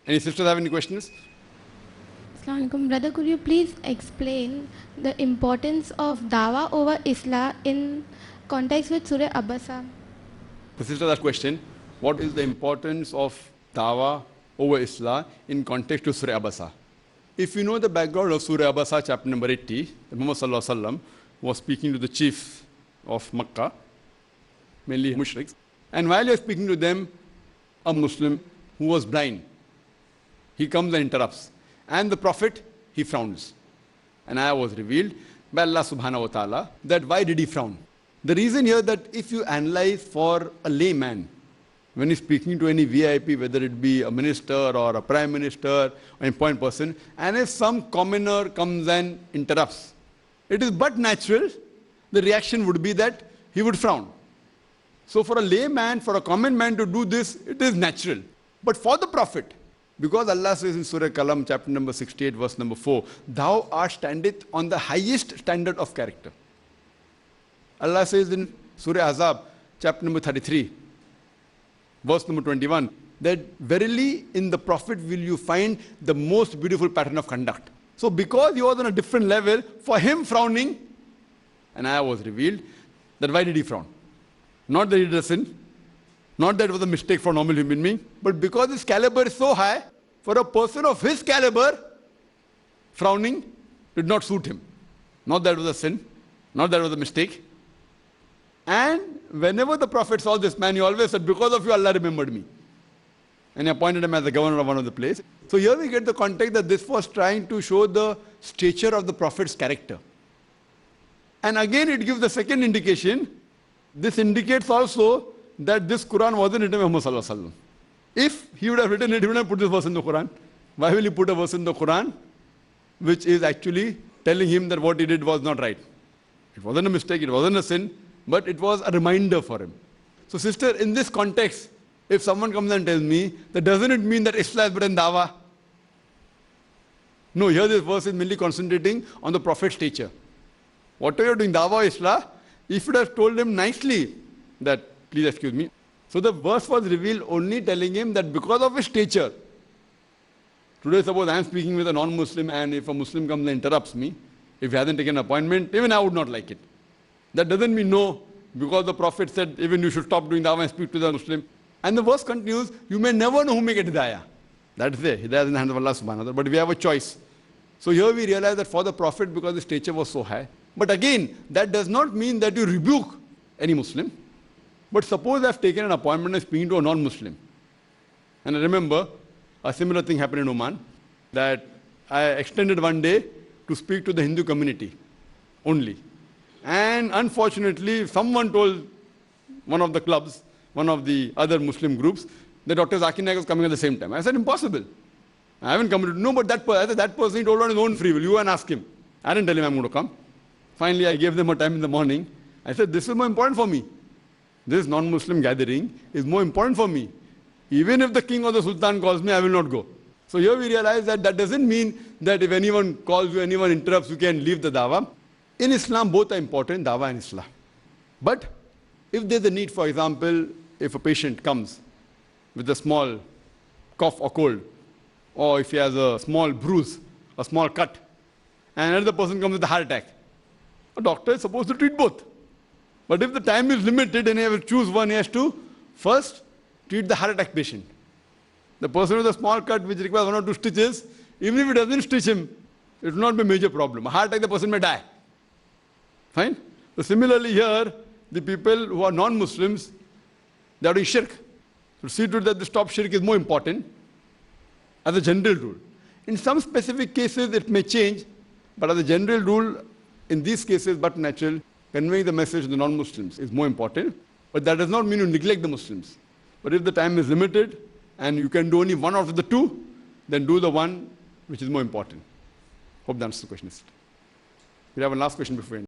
Any sisters have any questions? Assalamu alaikum. Brother, could you please explain the importance of Dawa over Islah in context with Surah Abasa? The sister that question, what is the importance of Dawah over Islah in context to Surah Abasa? If you know the background of Surah Abasa, chapter number 80, Muhammad Sallallahu Alaihi Wasallam was speaking to the chiefs of Makkah, mainly mushriks, and while he was speaking to them, a Muslim who was blind, he comes and interrupts. And the Prophet, he frowns. And ayah was revealed by Allah subhanahu wa ta'ala that why did he frown? The reason here that if you analyze for a layman, when he's speaking to any VIP, whether it be a minister or a prime minister or an important person, and if some commoner comes and interrupts, it is but natural, the reaction would be that he would frown. So for a layman, for a common man to do this, it is natural. But for the Prophet, because Allah says in Surah Qalam, chapter number 68, verse number 4, thou art standeth on the highest standard of character. Allah says in Surah Azab, chapter number 33, verse number 21, that verily in the Prophet will you find the most beautiful pattern of conduct. So because he was on a different level, for him frowning, an ayah was revealed, that why did he frown? Not that he did a sin, not that it was a mistake for a normal human being, but because his caliber is so high, for a person of his caliber, frowning did not suit him. Not that it was a sin, not that it was a mistake. And whenever the Prophet saw this man, he always said, because of you, Allah remembered me. And he appointed him as the governor of one of the place. So here we get the context that this was trying to show the stature of the Prophet's character. And again, it gives the second indication. This indicates also that this Quran wasn't written by Muhammad Sallallahu Alaihi Wasallam. If he would have written it, he would have put this verse in the Quran. Why will he put a verse in the Quran which is actually telling him that what he did was not right? It wasn't a mistake, it wasn't a sin, but it was a reminder for him. So sister, in this context, if someone comes and tells me, that doesn't it mean that Islam is better than Dawah? No, here this verse is mainly concentrating on the Prophet's stature. Whatever you're doing, Dawah or Islam, if you have told him nicely that, please excuse me. So the verse was revealed only telling him that because of his stature. Today suppose I am speaking with a non-Muslim and if a Muslim comes and interrupts me, if he hasn't taken an appointment, even I would not like it. That doesn't mean no, because the Prophet said even you should stop doing dawah and speak to the Muslim. And the verse continues, you may never know who may get hidayah. That is there, hidayah is in the hands of Allah subhanahu wa ta'ala, but we have a choice. So here we realize that for the Prophet, because the stature was so high, but again, that does not mean that you rebuke any Muslim. But suppose I have taken an appointment and speaking to a non-Muslim. And I remember a similar thing happened in Oman, that I extended one day to speak to the Hindu community only. And unfortunately, someone told one of the clubs, one of the other Muslim groups, that Dr. Zakir Naik was coming at the same time. I said, impossible. I haven't come to, no, but that person, he told on his own free will, you go and ask him. I didn't tell him I'm going to come. Finally, I gave them a time in the morning. I said, this is more important for me. This non-Muslim gathering is more important for me. Even if the king or the sultan calls me, I will not go. So here we realize that that doesn't mean that if anyone calls you, anyone interrupts, you can leave the dawah. In Islam, both are important, dawah and Islam. But if there's a need, for example, if a patient comes with a small cough or cold, or if he has a small bruise, a small cut, and another person comes with a heart attack, a doctor is supposed to treat both. But if the time is limited and he has to choose one, he has to first treat the heart attack patient. The person with a small cut which requires 1 or 2 stitches, even if he doesn't stitch him, it will not be a major problem. A heart attack, the person may die. Fine? So similarly here, the people who are non-Muslims, they are doing shirk. So see to it that the stop shirk is more important as a general rule. In some specific cases, it may change, but as a general rule, in these cases, but natural, conveying the message to the non-Muslims is more important. But that does not mean you neglect the Muslims. But if the time is limited and you can do only one out of the two, then do the one which is more important. Hope that answers the question. We have a last question before we end.